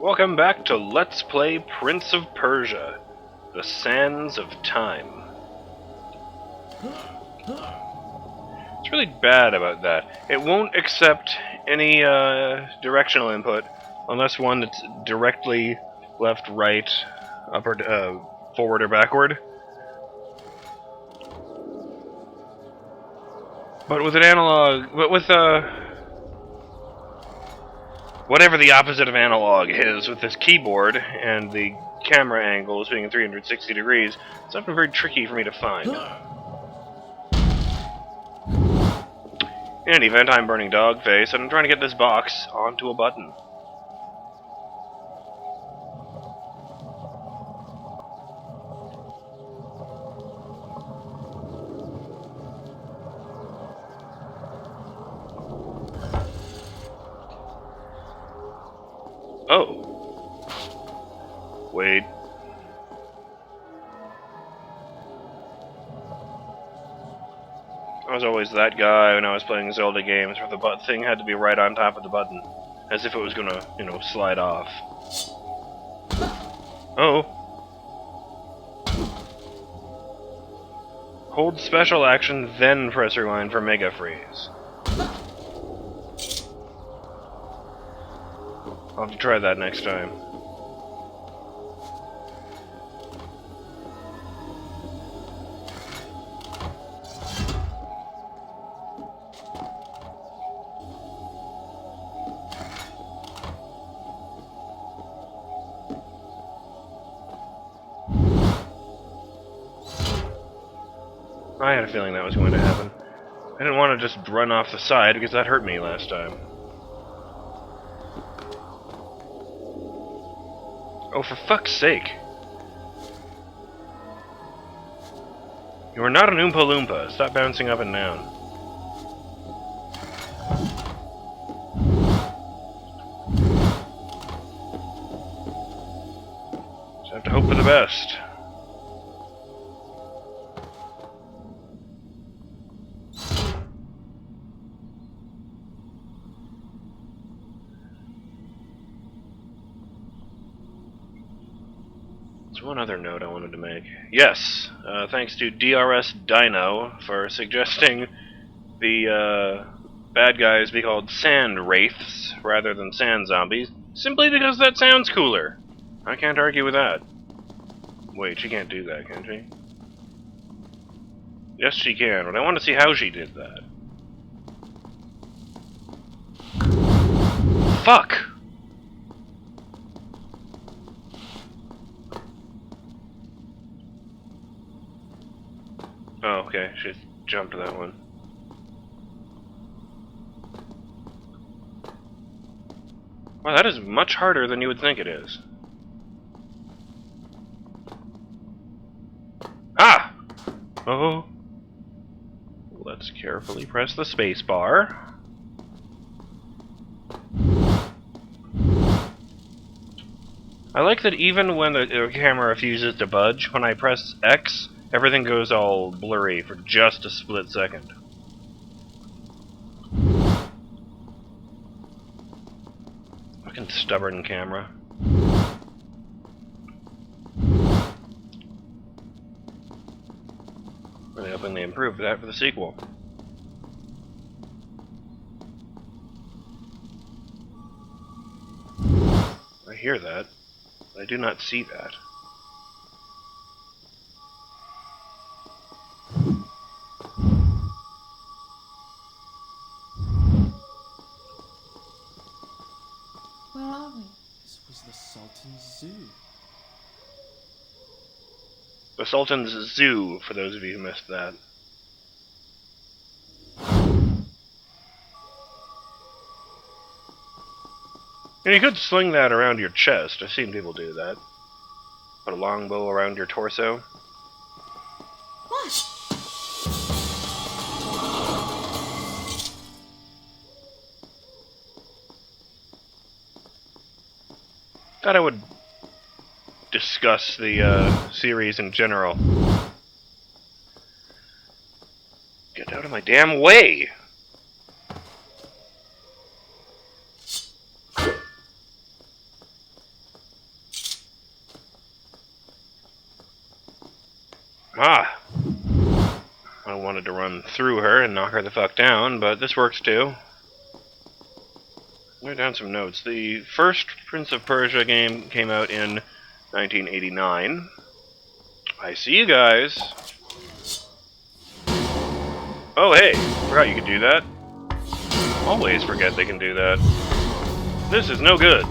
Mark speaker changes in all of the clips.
Speaker 1: Welcome back to Let's Play Prince of Persia, The Sands of Time. It's really bad about that. It won't accept any directional input unless one that's directly left, right, up or forward or backward. But with an analog, whatever the opposite of analog is, with this keyboard and the camera angles being 360 degrees, it's often very tricky for me to find. In any event, I'm BurningDogFace, and I'm trying to get this box onto a button. Oh. Wait. I was always that guy when I was playing Zelda games where the thing had to be right on top of the button, as if it was gonna, slide off. Oh. Hold special action, then press rewind for Mega Freeze. I'll have to try that next time. I had a feeling that was going to happen. I didn't want to just run off the side because that hurt me last time. Oh, for fuck's sake. You are not an Oompa Loompa. Stop bouncing up and down. Just have to hope for the best. One other note I wanted to make. Yes, thanks to DRS Dino for suggesting the bad guys be called sand wraiths rather than sand zombies, simply because that sounds cooler. I can't argue with that. Wait, she can't do that, can she? Yes, she can, but I want to see how she did that. Fuck! Oh, okay, she jumped that one. Wow, that is much harder than you would think it is. Ah! Oh. Let's carefully press the space bar. I like that even when the camera refuses to budge, when I press X, everything goes all blurry for just a split second. Fucking stubborn camera. Really hoping they improved that for the sequel. I hear that, but I do not see that.
Speaker 2: Where are we? This was the Sultan's zoo.
Speaker 1: The Sultan's Zoo, for those of you who missed that. And you could sling that around your chest. I've seen people do that. Put a longbow around your torso.
Speaker 2: What?
Speaker 1: Thought I would discuss the series in general. Get out of my damn way! Ah! I wanted to run through her and knock her the fuck down, but this works too. Write down some notes. The first Prince of Persia game came out in 1989. I see you guys. Oh hey, forgot you could do that. Always forget they can do that. This is no good.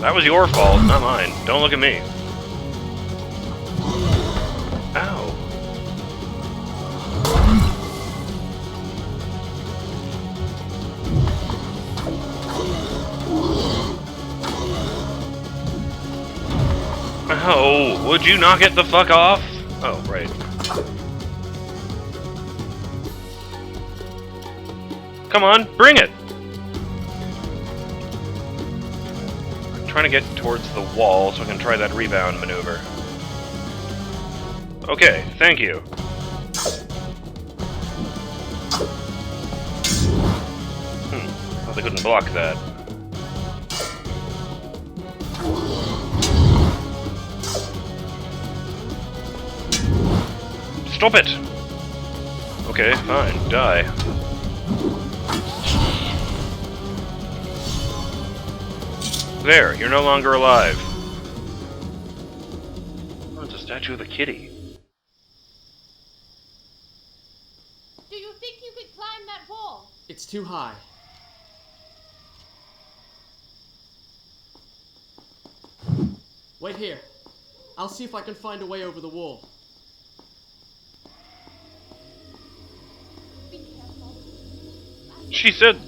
Speaker 1: That was your fault, not mine. Don't look at me. Ow. Oh, would you knock it the fuck off? Oh, right. Come on, bring it! I'm trying to get towards the wall so I can try that rebound maneuver. Okay, thank you. Well, they couldn't block that. Stop it! Okay, fine, die. There, you're no longer alive. Oh, it's a statue of a kitty.
Speaker 3: Do you think you could climb that wall?
Speaker 2: It's too high. Wait here. I'll see if I can find a way over the wall.
Speaker 3: Be careful.
Speaker 1: She said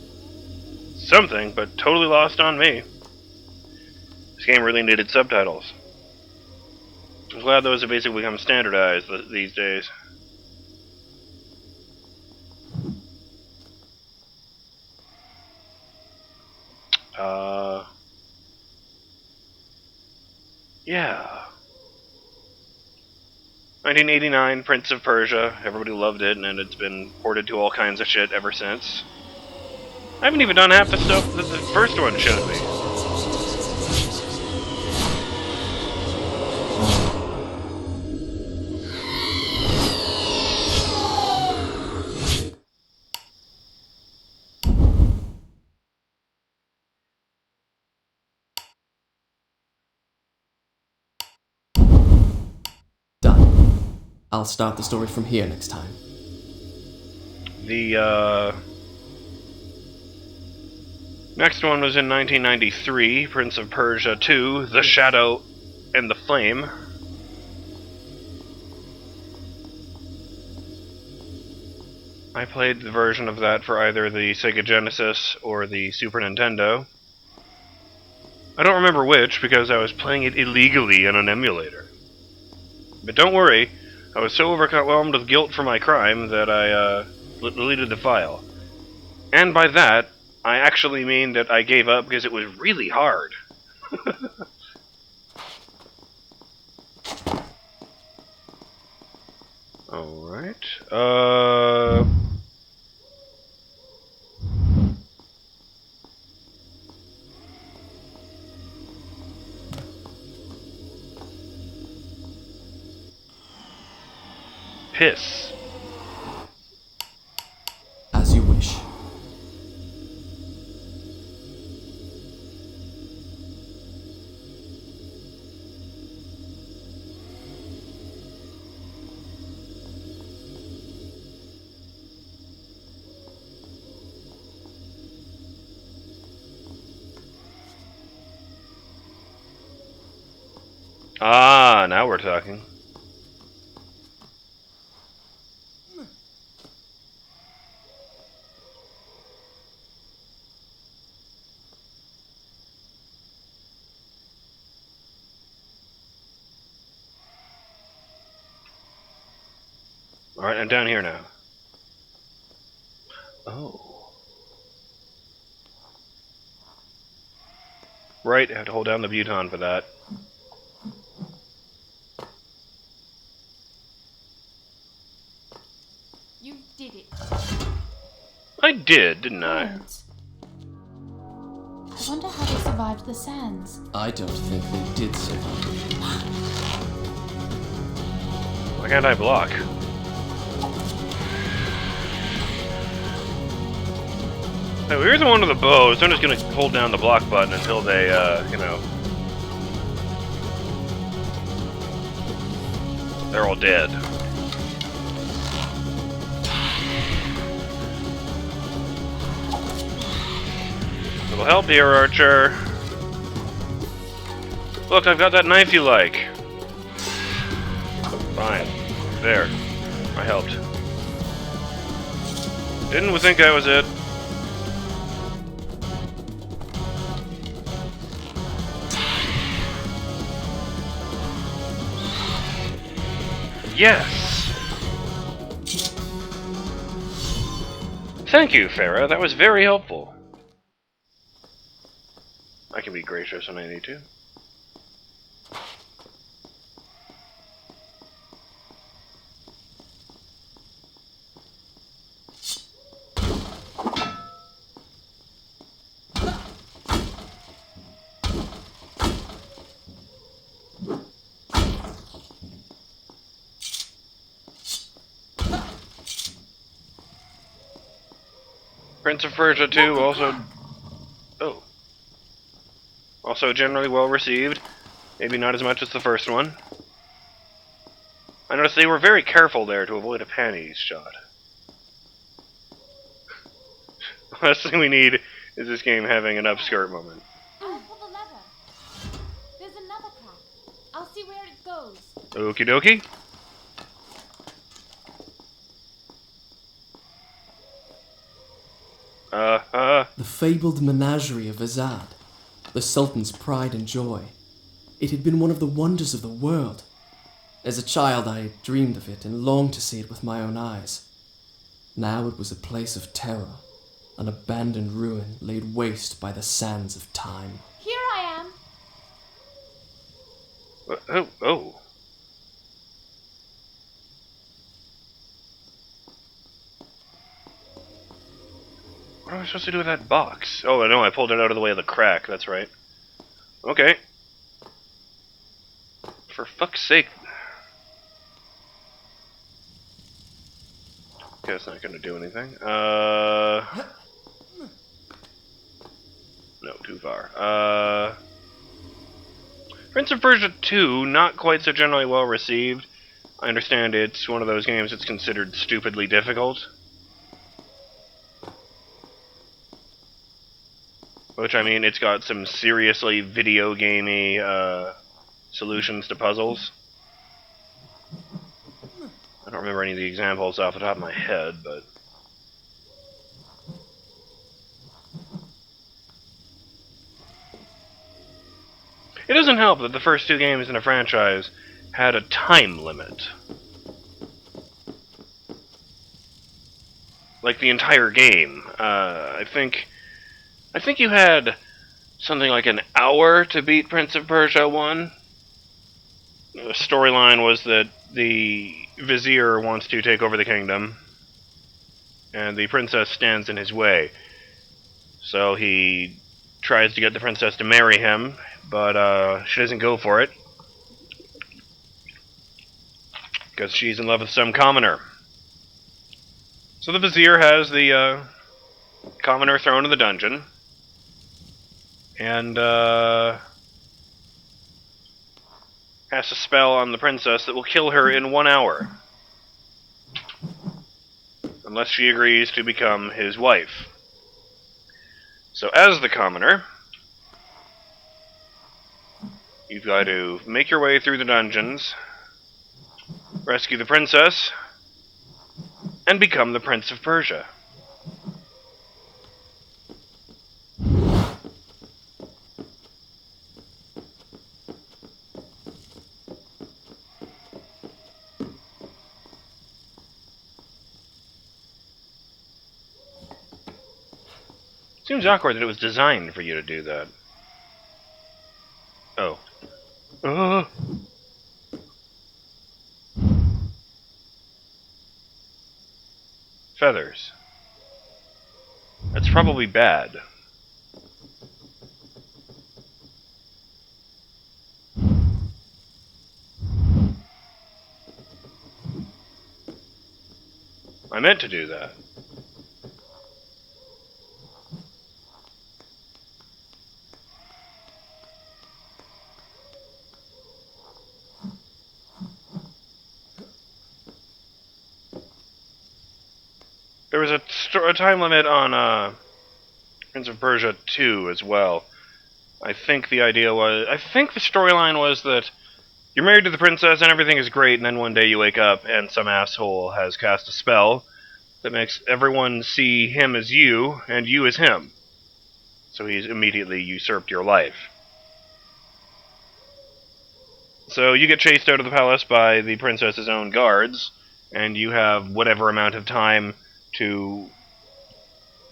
Speaker 1: something, but totally lost on me. This game really needed subtitles. I'm glad those have basically become standardized these days. Yeah. 1989, Prince of Persia. Everybody loved it, and it's been ported to all kinds of shit ever since. I haven't even done half the stuff that the first one showed me.
Speaker 2: Done. I'll start the story from here next time.
Speaker 1: The, next one was in 1993, Prince of Persia 2, The Shadow and the Flame. I played the version of that for either the Sega Genesis or the Super Nintendo. I don't remember which, because I was playing it illegally in an emulator. But don't worry, I was so overwhelmed with guilt for my crime that I deleted the file. And by that, I actually mean that I gave up because it was really hard. Alright, piss.
Speaker 2: As you wish.
Speaker 1: Ah, now we're talking. Alright, I'm down here now. Oh. Right, I have to hold down the button for that.
Speaker 3: You did it.
Speaker 1: I did, didn't I?
Speaker 3: Good. I wonder how they survived the sands.
Speaker 2: I don't think they did survive.
Speaker 1: Why can't I block? Hey, here's the one with the bow, so I'm just gonna hold down the block button until they, they're all dead. Little help here, Archer. Look, I've got that knife you like. Fine. There. I helped. Didn't think I was it. Yes! Thank you, Farah. That was very helpful. I can be gracious when I need to. Prince of Persia 2 also generally well received. Maybe not as much as the first one. I noticed they were very careful there to avoid a panties shot. Last thing we need is this game having an upskirt moment.
Speaker 3: I'll pull the lever. There's another crack. I'll see where it goes.
Speaker 1: Okie dokie.
Speaker 2: The fabled Menagerie of Azad, the Sultan's pride and joy. It had been one of the wonders of the world. As a child, I had dreamed of it and longed to see it with my own eyes. Now it was a place of terror, an abandoned ruin laid waste by the sands of time.
Speaker 3: Here I am.
Speaker 1: Oh. What am I supposed to do with that box? Oh, I know, I pulled it out of the way of the crack, that's right. Okay. For fuck's sake. Okay, that's not gonna do anything. No, too far. Prince of Persia 2, not quite so generally well received. I understand it's one of those games that's considered stupidly difficult. Which, I mean, it's got some seriously video gamey solutions to puzzles. I don't remember any of the examples off the top of my head, but... It doesn't help that the first two games in a franchise had a time limit. Like the entire game. I think you had something like an hour to beat Prince of Persia 1. The storyline was that the vizier wants to take over the kingdom, and the princess stands in his way. So he tries to get the princess to marry him, but she doesn't go for it, because she's in love with some commoner. So the vizier has the commoner thrown in the dungeon, and has a spell on the princess that will kill her in 1 hour. Unless she agrees to become his wife. So as the commoner, you've got to make your way through the dungeons, rescue the princess, and become the Prince of Persia. Seems awkward that it was designed for you to do that. Oh. Feathers. That's probably bad. I meant to do that. There was a time limit on Prince of Persia 2 as well. I think the storyline was that you're married to the princess and everything is great, and then one day you wake up and some asshole has cast a spell that makes everyone see him as you and you as him. So he's immediately usurped your life. So you get chased out of the palace by the princess's own guards, and you have whatever amount of time to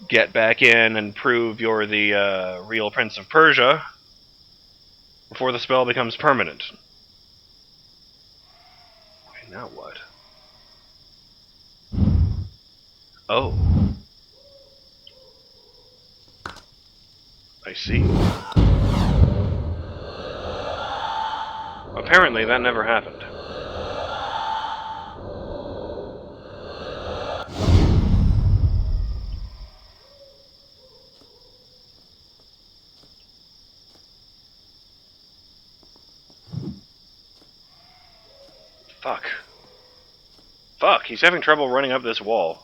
Speaker 1: get back in and prove you're the real Prince of Persia before the spell becomes permanent. Okay, now what? Oh. I see. Apparently that never happened. Fuck, he's having trouble running up this wall.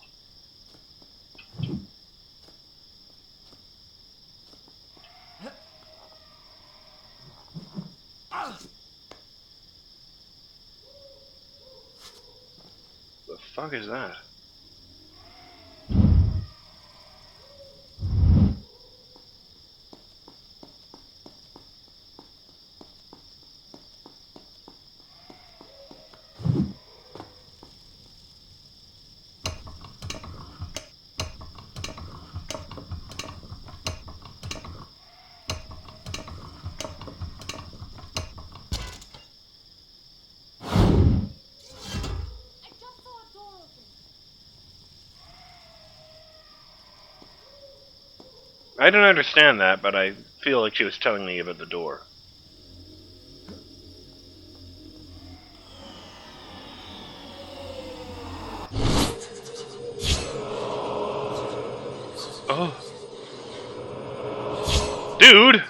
Speaker 1: The fuck is that? I don't understand that, but I feel like she was telling me about the door. Oh. Dude!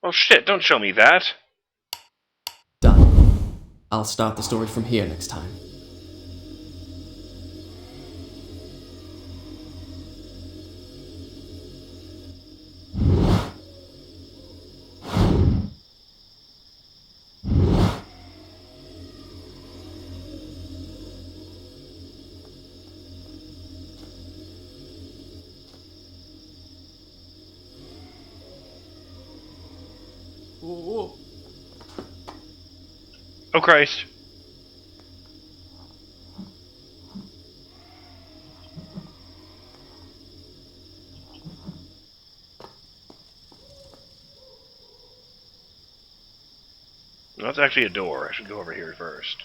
Speaker 1: Oh shit, don't show me that!
Speaker 2: Done. I'll start the story from here next time.
Speaker 1: Oh Christ. No, that's actually a door. I should go over here first.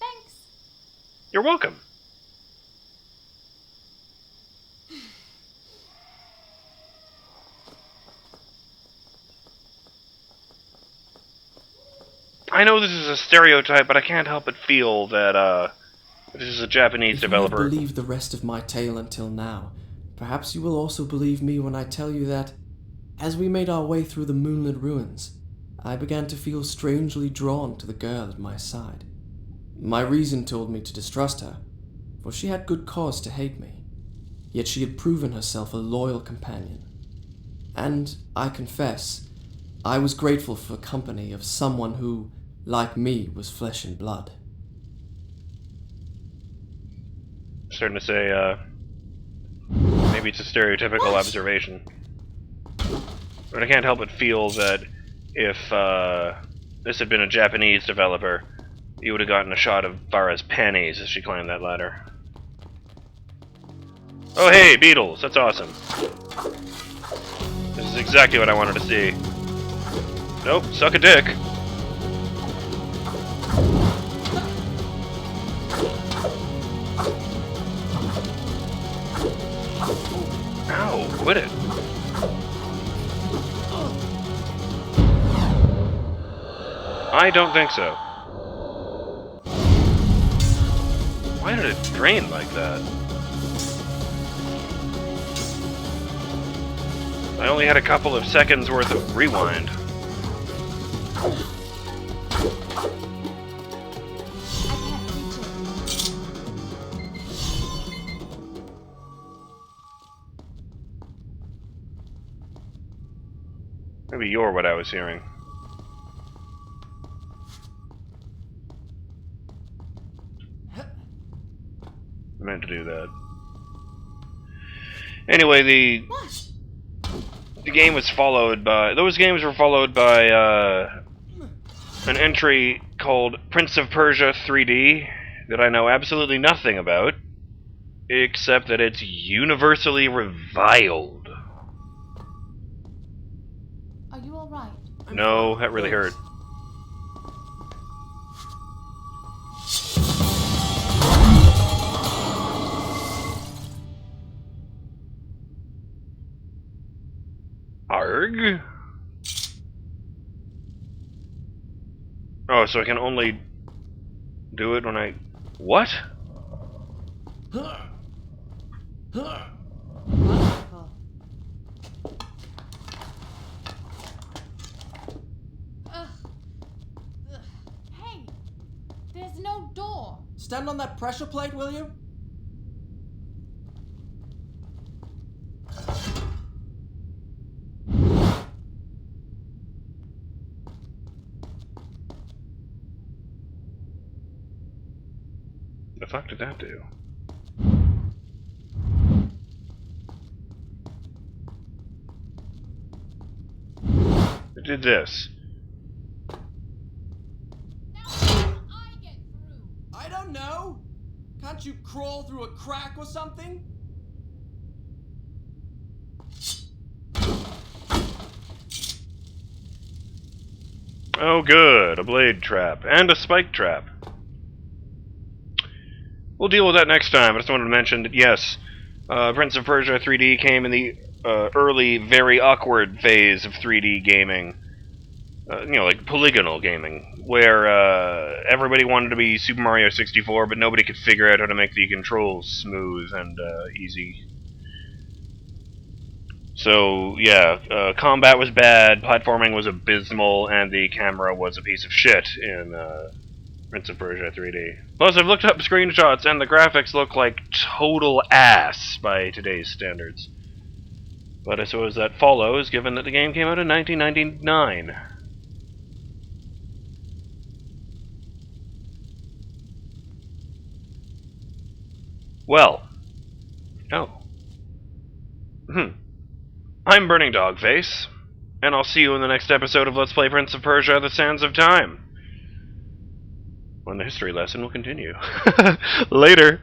Speaker 3: Thanks.
Speaker 1: You're welcome. I know this is a stereotype, but I can't help but feel that, this is a Japanese developer.
Speaker 2: If you have believed the rest of my tale until now, perhaps you will also believe me when I tell you that, as we made our way through the moonlit ruins, I began to feel strangely drawn to the girl at my side. My reason told me to distrust her, for she had good cause to hate me. Yet she had proven herself a loyal companion. And, I confess, I was grateful for the company of someone who, like me, was flesh and blood.
Speaker 1: Starting to say, maybe it's a stereotypical observation. But I can't help but feel that if, this had been a Japanese developer, you would have gotten a shot of Farah's panties as she climbed that ladder. Oh hey, beetles! That's awesome. This is exactly what I wanted to see. Nope, suck a dick. Ow, quit it. I don't think so. Why did it drain like that? I only had a couple of seconds worth of rewind.
Speaker 3: I can't reach it.
Speaker 1: Maybe you're what I was hearing. I meant to do that. Anyway, the game was followed by... Those games were followed by an entry called Prince of Persia 3D that I know absolutely nothing about, except that it's universally reviled.
Speaker 3: Are you alright?
Speaker 1: No, that really hurt. Arg? Oh, so I can only do it when I... What?
Speaker 3: Wonderful. Hey! There's no door.
Speaker 2: Stand on that pressure plate, will you?
Speaker 1: The fuck did that do? It did this.
Speaker 3: Now how do I get through?
Speaker 2: I don't know. Can't you crawl through a crack or something?
Speaker 1: Oh good, a blade trap. And a spike trap. We'll deal with that next time. I just wanted to mention that, yes, Prince of Persia 3D came in the early, very awkward phase of 3D gaming. You know, like polygonal gaming, where everybody wanted to be Super Mario 64, but nobody could figure out how to make the controls smooth and easy. So, yeah, combat was bad, platforming was abysmal, and the camera was a piece of shit in Prince of Persia 3D. Plus, I've looked up screenshots, and the graphics look like total ass by today's standards. But I suppose that follows, given that the game came out in 1999. Well. Oh. I'm BurningDogFace, and I'll see you in the next episode of Let's Play Prince of Persia: The Sands of Time, when the history lesson will continue. Later!